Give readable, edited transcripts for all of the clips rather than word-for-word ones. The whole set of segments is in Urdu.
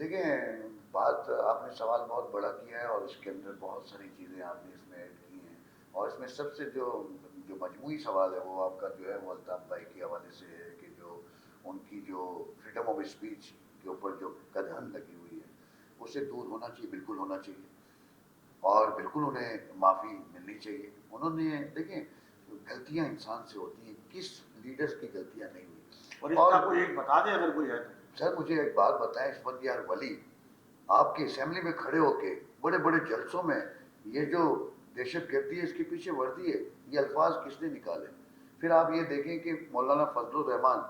دیکھیں بات آپ نے سوال بہت بڑا کیا ہے اور اس کے اندر بہت ساری چیزیں آپ نے اس میں ایڈ کی ہیں، اور اس میں سب سے جو مجموعی سوال ہے وہ آپ کا جو ہے وہ الطاف بھائی کے حوالے سے ہے کہ جو ان کی جو فریڈم آف اسپیچ کے اوپر جو قدغن لگی ہوئی ہے اسے دور ہونا چاہیے، بالکل ہونا چاہیے، اور بالکل انہیں معافی ملنی چاہیے۔ انہوں نے دیکھیں غلطیاں انسان سے ہوتی ہیں، کس لیڈرز کی غلطیاں نہیں ہوئی؟ اور اس کا کوئی ایک بتا دیں اگر کوئی ہے تو۔ سر مجھے ایک بات بتائیں، اسمت یار ولی آپ کی اسمبلی میں کھڑے ہو کے بڑے بڑے جلسوں میں یہ جو دہشت گردی ہے اس کے پیچھے وردی ہے، یہ الفاظ کس نے نکالے؟ پھر آپ یہ دیکھیں کہ مولانا فضل الرحمان،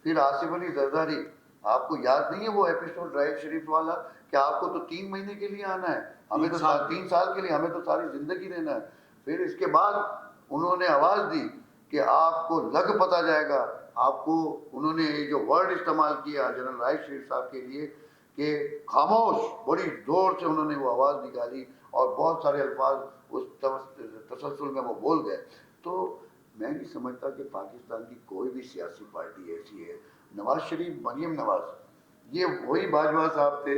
پھر آصف علی زرداری، آپ کو یاد نہیں ہے وہ ایپیسوڈ رائے شریف والا کہ آپ کو تو 3 مہینے کے لیے آنا ہے، ہمیں تو 3 سال کے لیے، ہمیں تو ساری زندگی رہنا ہے۔ پھر اس کے بعد انہوں نے آواز دی کہ آپ کو لگ پتہ جائے گا، آپ کو انہوں نے جو ورڈ استعمال کیا جنرل رائے شریف صاحب کے لیے کہ خاموش، بڑی زور سے انہوں نے وہ آواز نکالی اور بہت سارے الفاظ اس تسلسل میں وہ بول گئے۔ تو میں نہیں سمجھتا کہ پاکستان کی کوئی بھی سیاسی پارٹی ایسی ہے۔ نواز شریف، مریم نواز، یہ وہی باجوہ صاحب تھے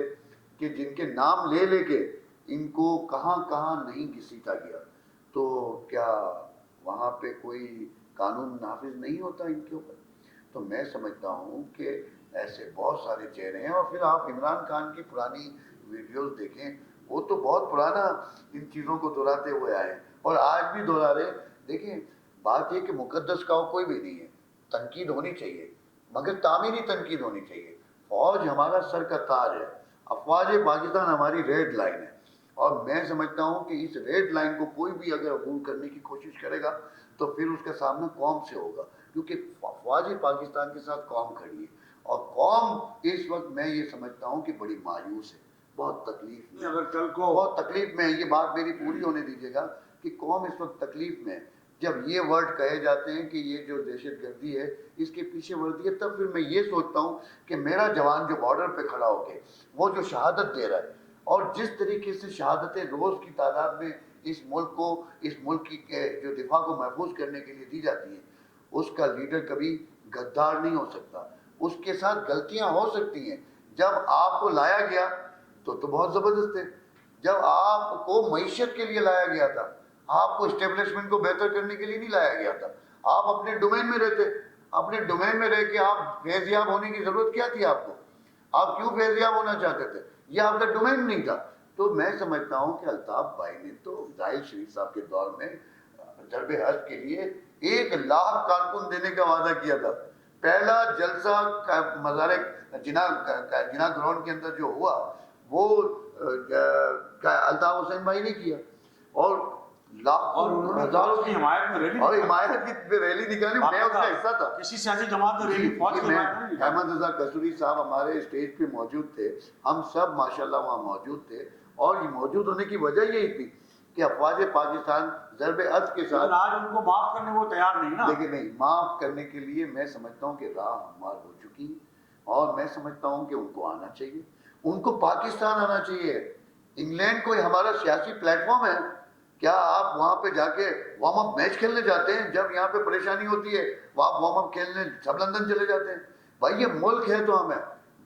کہ جن کے نام لے لے کے ان کو کہاں کہاں نہیں گھسیٹا گیا، تو کیا وہاں پہ کوئی قانون نافذ نہیں ہوتا ان کے اوپر؟ تو میں سمجھتا ہوں کہ ایسے بہت سارے چہرے ہیں۔ اور پھر آپ عمران خان کی پرانی ویڈیوز دیکھیں، وہ تو بہت پرانا ان چیزوں کو دہراتے ہوئے آئے اور آج بھی دہرا رہے۔ دیکھیں بات یہ کہ مقدس کا کوئی بھی نہیں ہے، تنقید ہونی چاہیے مگر تعمیری تنقید ہونی چاہیے۔ فوج ہمارا سر کا تاج ہے، افواج پاکستان ہماری ریڈ لائن ہے، اور میں سمجھتا ہوں کہ اس ریڈ لائن کو کوئی بھی اگر عبور کرنے کی کوشش کرے گا تو پھر اس کا سامنا قوم سے ہوگا، کیونکہ افواج پاکستان کے ساتھ قوم کھڑی ہے، اور قوم اس وقت میں یہ سمجھتا ہوں کہ بڑی مایوس ہے، بہت تکلیف میں، اگر کل کو بہت تکلیف میں ہے۔ یہ بات میری پوری ہونے دیجیے گا کہ قوم اس وقت تکلیف میں ہے۔ جب یہ ورڈ کہے جاتے ہیں کہ یہ جو دہشت گردی ہے اس کے پیچھے وردی ہے، تب پھر میں یہ سوچتا ہوں کہ میرا جوان جو بارڈر پہ کھڑا ہو کے وہ جو شہادت دے رہا ہے، اور جس طریقے سے شہادتیں روز کی تعداد میں اس ملک کو، اس ملک کی جو دفاع کو محفوظ کرنے کے لیے دی جاتی ہیں، اس کا لیڈر کبھی غدار نہیں ہو سکتا۔ اس کے ساتھ غلطیاں ہو سکتی ہیں۔ جب آپ کو لایا گیا تو بہت زبردست ہے، جب آپ کو معیشت کے لیے لایا گیا تھا، آپ کو اسٹیبلشمنٹ کو بہتر کرنے کے لیے نہیں لایا گیا تھا، آپ اپنے ڈومین میں رہتے، اپنے ڈومین میں رہ کے آپ فیضیاب ہونے کی ضرورت کیا تھی آپ کو؟ آپ کیوں فیضیاب ہونا چاہتے تھے؟ یہ آپ کا ڈومین نہیں تھا۔ تو میں سمجھتا ہوں کہ الطاف بھائی نے تو زاہد شریف صاحب کے دور میں ضرب حج کے لیے 1,00,000 کارکن دینے کا وعدہ کیا تھا۔ پہلا جلسہ مزار جناح گراؤنڈ کے اندر جو ہوا وہ الطاف حسین بھائی نے کیا، اور لاکھوں ہزاروں کی حمایت میں ریلی، اور حمایت کی ریلی نکالی، میں اس کا حصہ تھا۔ کسی سیاسی جماعت نے ریلی فوج کی حمایت میں نکالی۔ احمد رضا قصوری صاحب ہمارے اسٹیج پہ موجود تھے، ہم سب ماشاءاللہ وہاں موجود تھے، اور یہ موجود ہونے کی وجہ یہی تھی کہ افواج پاکستان ضرب عزم کے ساتھ، آج ان کو معاف کرنے وہ تیار نہیں نا۔ لیکن نہیں، معاف کرنے کے لیے میں سمجھتا ہوں کہ راہ ہموار ہو چکی، اور میں سمجھتا ہوں کہ ان کو آنا چاہیے، ان کو پاکستان آنا چاہیے۔ انگلینڈ کوئی ہمارا سیاسی پلیٹ فارم ہے کیا؟ آپ وہاں پہ جا کے وارم اپ میچ کھیلنے جاتے ہیں؟ جب یہاں پہ پریشانی ہوتی ہے وہ آپ وارم اپ کھیلنے سب لندن چلے جاتے ہیں؟ بھائی یہ ملک ہے تو ہمیں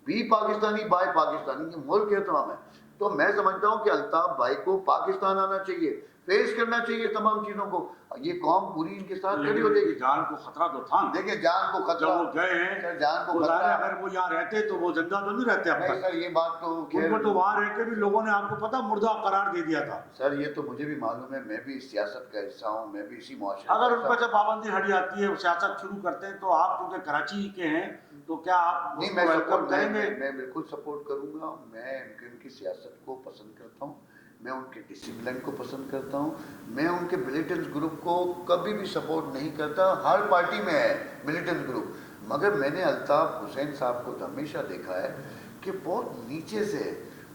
بھی پاکستانی بائی پاکستانی، یہ ملک ہے تو ہمیں۔ تو میں سمجھتا ہوں کہ الطاف بھائی کو پاکستان آنا چاہیے، فیس کرنا چاہیے تمام چیزوں کو، یہ قوم پوری ان کے ساتھ کھڑی ہو جائے گی۔ جان کو خطرہ تو تھا، دیکھیں جان کو خطرہ، جب وہ گئے ہیں جان کو خطرہ، خطرہ، اگر وہ یہاں رہتے تو وہ زندہ تو نہیں رہتے اب نہیں تک۔ سر یہ بات تو ان کو تو وہاں رہ کے بھی لوگوں نے آپ کو پتا مردہ قرار دے دیا تھا۔ سر یہ تو مجھے بھی معلوم ہے، میں بھی اس سیاست کا حصہ ہوں، میں بھی اسی معاشرے اگر کا ان حصہ پر ہوں۔ جب پابندی ہٹی جاتی ہے، سیاست شروع کرتے ہیں، تو آپ کیونکہ کراچی کے ہیں تو کیا آپ نہیں، اس میں کو سپورٹ ویلکم کریں گے؟ میں بالکل سپورٹ کروں گا۔ میں ان کی سیاست کو پسند کرتا ہوں، میں ان کے ڈسپلن کو پسند کرتا ہوں، میں ان کے ملیٹنٹ گروپ کو کبھی بھی سپورٹ نہیں کرتا۔ ہر پارٹی میں ہے ملیٹنٹ گروپ، مگر میں نے الطاف حسین صاحب کو ہمیشہ دیکھا ہے کہ بہت نیچے سے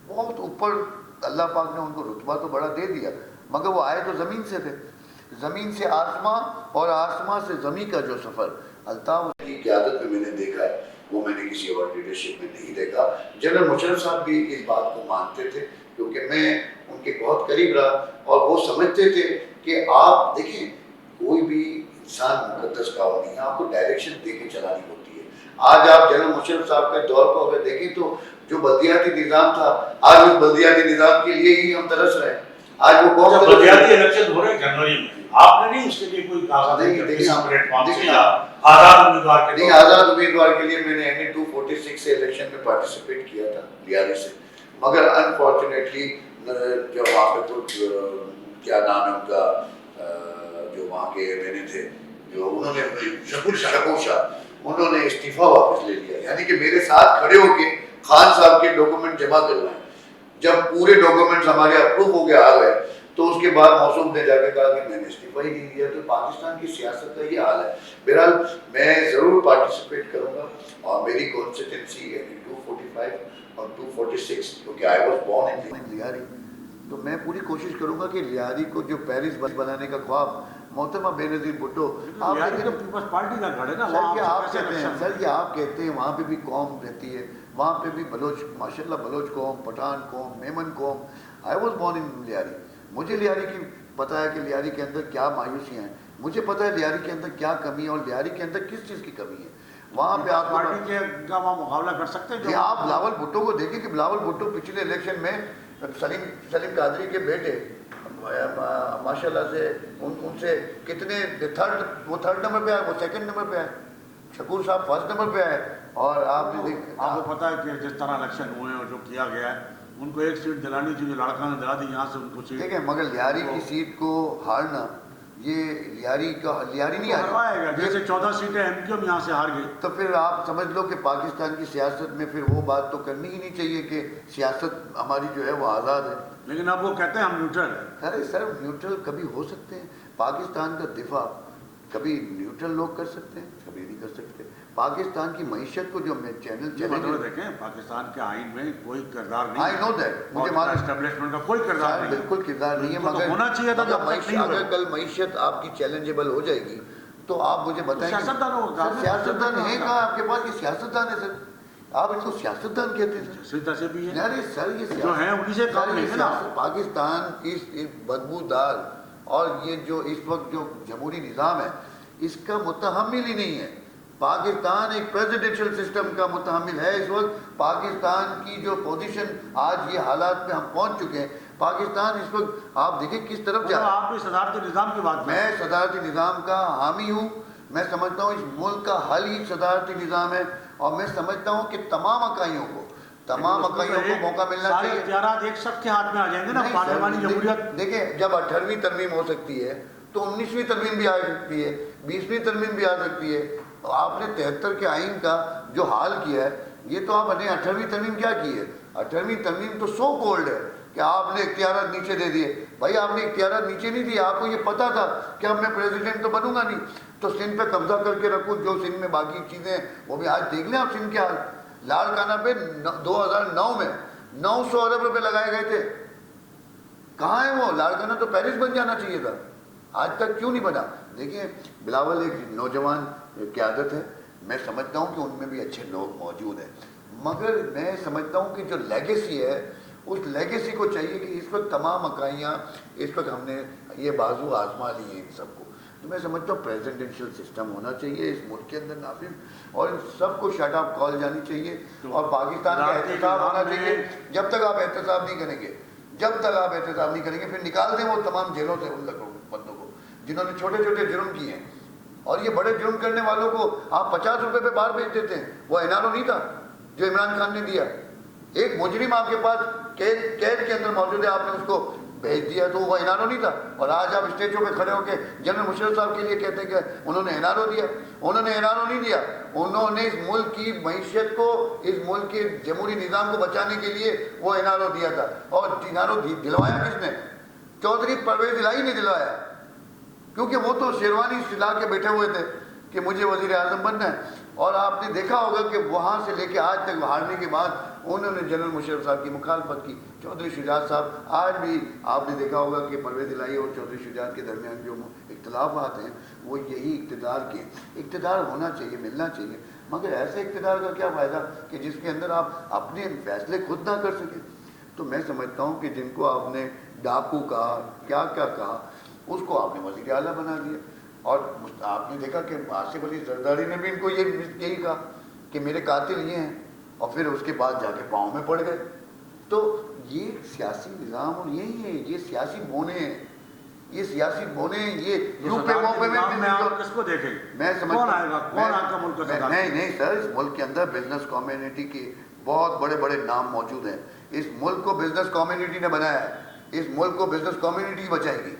بہت اوپر، اللہ پاک نے ان کو رتبہ تو بڑا دے دیا، مگر وہ آئے تو زمین سے تھے، زمین سے آسمان اور آسمان سے زمین کا جو سفر الطاف کی قیادت میں میں نے دیکھا ہے، وہ میں نے کسی اور لیڈرشپ میں نہیں دیکھا۔ جنرل مشرف صاحب بھی اس بات کو مانتے تھے، کیونکہ میں ان کے بہت قریب رہا، اور وہ سمجھتے تھے کہ آپ دیکھیں کوئی بھی انسان مقدس کا نہیں ہے، آپ کو ڈائریکشن دے کے چلانی ہوتی ہے۔ آج آپ جنرل مشرف صاحب کے دور کو اگر دیکھیں تو جو بلدیاتی نظام تھا آج اس بلدیاتی نظام کے لیے ہی ہم ترس رہے ہیں. آج وہ کون سا بلدیاتی الیکشن ہو رہے ہیں جنوری میں, آپ نے نہیں اس کے لیے کوئی کہا آزاد امیدوار کے نہیں, آزاد امیدوار کے لیے میں نے NA-246 سے الیکشن میں پارٹیسپیٹ کیا تھا لیاری سے, مگر انفارچونیٹلی جو وہاں پہ کچھ کیا نام ہے ان کا جو وہاں کے ایم این اے تھے جو انہوں نے شکور شاہ انہوں نے استعفیٰ واپس لے لیا. یعنی کہ میرے ساتھ کھڑے ہو کے خان صاحب کے ڈاکومنٹ جمع کروائے. جب پورے ڈاکومنٹس ہمارے اپروو ہو کے آ گئے تو اس کے بعد موصوف نے جا کے کہا کہ میں نے استعفیٰ ہی نہیں دیا. تو پاکستان کی سیاست کا یہ حال ہے. بہرحال میں ضرور پارٹیسپیٹ کروں گا اور میری کانسٹیٹنسی NA-245 اور 246 کیونکہ I was born in Lyari, تو میں پوری کوشش کروں گا کہ لیاری کو جو پیرس بنانے کا خواب محترمہ بے نظیر بھٹو آپ پیپلز پارٹی کا گھر ہے نا, سر یہ آپ کہتے ہیں, سر یہ آپ کہتے ہیں وہاں پہ بھی قوم رہتی ہے, وہاں پہ بھی بلوچ, ماشاءاللہ بلوچ قوم, پٹھان قوم, میمن قوم. I was born in Lyari. مجھے لیاری کی پتہ ہے کہ لیاری کے اندر کیا مایوسیاں ہیں, مجھے پتہ ہے لیاری کے اندر کیا کمی ہے اور لیاری کے اندر کس چیز کی کمی ہے. وہاں پہ آپ پارٹی کا وہاں مقابلہ کر سکتے ہیں. آپ بلاول بھٹو کو دیکھیں کہ بلاول بھٹو پچھلے الیکشن میں سلیم قادری کے بیٹے ماشاءاللہ سے ان سے کتنے وہ تھرڈ نمبر پہ آئے, وہ سیکنڈ نمبر پہ آئے, شکور صاحب فرسٹ نمبر پہ آئے. اور آپ نے آپ کو پتہ ہے کہ جس طرح الیکشن ہوئے اور جو کیا گیا ہے ان کو ایک سیٹ دلانی تھی جو لڑکا نے دلا دی یہاں سے ان کو سیٹ. ٹھیک ہے, مگر لیاری کی سیٹ کو ہارنا یہ لیاری نہیں آئے گا. جیسے 14 سیٹیں ایم کیو یہاں سے ہار گئی تو پھر آپ سمجھ لو کہ پاکستان کی سیاست میں پھر وہ بات تو کرنی ہی نہیں چاہیے کہ سیاست ہماری جو ہے وہ آزاد ہے. لیکن اب وہ کہتے ہیں ہم نیوٹرل. ارے سر نیوٹرل کبھی ہو سکتے ہیں. پاکستان کا دفاع کبھی نیوٹرل لوگ کر سکتے ہیں, کبھی نہیں کر سکتے. پاکستان کی معیشت کو جو چیلنج دیکھیں پاکستان کے آئین میں کوئی کردار نہیں. آئی نو دیٹ, مجھے اسٹیبلشمنٹ کا کوئی کردار نہیں, بالکل کردار نہیں ہے. مگر ہونا چاہیے تھا. اگر کل معیشت آپ کی چیلنجیبل ہو جائے گی تو آپ مجھے بتائیں. سیاستدان ہیں کہاں آپ کے پاس؟ یہ سیاستدان ہے سر, آپ اس کو سیاستدان کہتے ہیں. ارے سر یہ جو ہیں انہی سے کام ہے نا. پاکستان اس بدبودار اور یہ جو اس وقت جو جمہوری نظام ہے اس کا متحمل ہی نہیں ہے. پاکستان ایک پریزیڈنشل سسٹم کا متحمل ہے اس وقت. پاکستان کی جو پوزیشن آج یہ حالات میں ہم پہنچ چکے ہیں, پاکستان اس وقت آپ دیکھیں کس طرف جا رہا ہے. آپ بھی صدارتی نظام کی بات, میں صدارتی نظام کا حامی ہوں. میں سمجھتا ہوں اس ملک کا حل ہی صدارتی نظام ہے, اور میں سمجھتا ہوں کہ تمام اکائیوں کو موقع ملنا چاہیے. اختیارات ایک سب کے ہاتھ میں آ جائیں گے نا. پارلیمانی جمہوریت دیکھیں جب 18ویں ترمیم ہو سکتی ہے تو 19ویں ترمیم بھی آ سکتی ہے, 20ویں ترمیم بھی آ سکتی ہے. آپ نے 73 کے آئین کا جو حال کیا ہے, یہ تو آپ نے 18ویں ترمیم کیا کی ہے؟ 18ویں ترمیم تو سو کولڈ ہے کہ آپ نے اختیارات نیچے دے دیے. بھائی آپ نے اختیارات نیچے نہیں دیے, آپ کو یہ پتا تھا کہ اب میں پریزیڈنٹ تو بنوں گا نہیں, تو سندھ پہ قبضہ کر کے رکھوں. جو سندھ میں باقی چیزیں وہ بھی آج دیکھ لیں آپ سندھ کے حال. لاڑکانہ پہ 2009 میں 900 ارب روپے لگائے گئے تھے. کہاں ہے وہ؟ لاڑکانہ تو پیرس بن جانا چاہیے تھا, آج تک کیوں نہیں بنا؟ دیکھیں بلاول ایک نوجوان قیادت ہے, میں سمجھتا ہوں کہ ان میں بھی اچھے لوگ موجود ہیں, مگر میں سمجھتا ہوں کہ جو لیگیسی ہے اس لیگیسی کو چاہیے کہ اس وقت تمام اکائیاں اس وقت ہم نے یہ بازو آزما لی ہیں ان سب کو. تو میں سمجھتا ہوں پریزیڈنشل سسٹم ہونا چاہیے اس ملک کے اندر نافذ, اور ان سب کو شٹ اپ کال جانی چاہیے, اور پاکستان کا احتساب ہونا چاہیے. جب تک آپ احتساب نہیں کریں گے, پھر نکال دیں وہ تمام جیلوں سے ان بندوں کو جنہوں نے چھوٹے چھوٹے جرم کیے ہیں. اور یہ بڑے جرم کرنے والوں کو آپ 50 روپے پہ باہر بھیج دیتے ہیں. وہ انارو نہیں تھا جو عمران خان نے دیا. ایک مجرم آپ کے پاس قید کے اندر موجود ہے, آپ نے اس کو بھیج دیا, تو وہ انارو نہیں تھا. اور آج آپ اسٹیجوں پہ کھڑے ہو کے جنرل مشرف صاحب کے لیے کہتے ہیں کہ انہوں نے انارو دیا. انہوں نے انارو نہیں دیا, انہوں نے اس ملک کی معیشت کو, اس ملک کے جمہوری نظام کو بچانے کے لیے وہ انارو دیا تھا. اور انارو دلوایا کس نے؟ چودھری پرویز الہی نے دلوایا, کیونکہ وہ تو شیروانی سلا کے بیٹھے ہوئے تھے کہ مجھے وزیر اعظم بننا ہے. اور آپ نے دیکھا ہوگا کہ وہاں سے لے کے آج تک ہارنے کے بعد انہوں نے جنرل مشرف صاحب کی مخالفت کی. چودھری شجاعت صاحب, آج بھی آپ نے دیکھا ہوگا کہ پرویز الہی اور چودھری شجاعت کے درمیان جو اختلافات ہیں وہ یہی اقتدار کے. اقتدار ہونا چاہیے, ملنا چاہیے, مگر ایسے اقتدار کا کیا فائدہ کہ جس کے اندر آپ اپنے فیصلے خود نہ کر سکیں. تو میں سمجھتا ہوں کہ جن کو آپ نے ڈاکو کہا, کیا کیا کہا, اس کو آپ نے وزیر اعلیٰ بنا دیا. اور آپ نے دیکھا کہ آصف علی زرداری نے بھی ان کو یہی کہا کہ میرے قاتل یہ ہیں، اور پھر اس کے بعد جا کے پاؤں میں پڑ گئے. تو یہ سیاسی نظام اور یہی ہے، یہ سیاسی بونے ہیں، یہ سیاسی بونے ہیں. یہ یوں پہ موقع میں آپ کس کو دیکھیں گے؟ میں کون آئے گا؟ کون آپ کا ملک کا صدارت؟ نہیں سر، اس ملک کے اندر بزنس کمیونٹی کے بہت بڑے بڑے نام موجود ہیں. اس ملک کو بزنس کمیونٹی نے بنایا ہے، اس ملک کو بزنس کمیونٹی بچائے گی.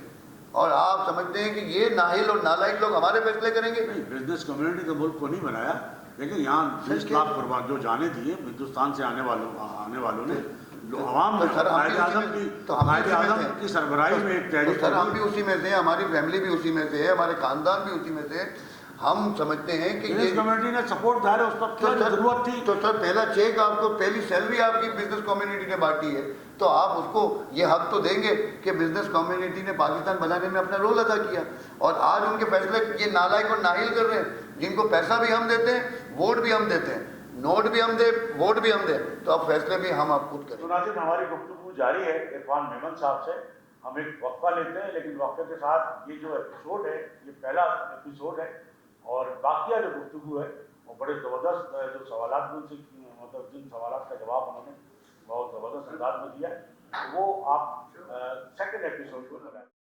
اور آپ سمجھتے ہیں کہ یہ نااہل اور نالائق لوگ ہمارے فیصلے کریں گے؟ نہیں، بزنس کمیونٹی تو ملک کو نہیں بنایا، لیکن یہاں 20 لاکھ قربان جو جانے دیے ہندوستان سے آنے والوں نے، جو عوام نے، قائد اعظم کی سربراہی میں ایک تحریک. سر ہم بھی اسی میں سے ہیں، ہماری فیملی بھی اسی میں سے ہے، ہمارے خاندان بھی اسی میں سے ہے. ہم سمجھتے ہیں کہ بزنس کمیونٹی نے سپورٹ ظاہر اس وقت کیا ضرورت تھی. تو سر پہلا چیک آپ کو، پہلی سیلری آپ کی بزنس کمیونٹی نے بانٹی ہے، تو آپ اس کو یہ حق تو دیں گے کہ بزنس کمیونٹی نے پاکستان بنانے میں اپنا رول ادا کیا. اور آج ان کے فیصلے یہ نالائق اور نااہل کر رہے ہیں، جن کو پیسہ بھی ہم دیتے ہیں، ووٹ بھی ہم دیتے ہیں، نوٹ بھی ہم دیں، ووٹ بھی ہم دیں، تو اب فیصلے بھی ہم آپ خود کریں. تو ناظرین، ہماری گفتگو جاری ہے عرفان میمن صاحب سے. ہم ایک وقفہ لیتے ہیں، لیکن وقفے کے ساتھ یہ جو ایپیسوڈ ہے، یہ پہلا ایپیسوڈ ہے، اور باقیہ جو گفتگو ہے وہ بڑے زبردست جو سوالات ان سے مطلب جن سوالات کا جواب انہوں نے بہت زبردست انداز میں دیا، وہ آپ سیکنڈ ایپیسوڈ کو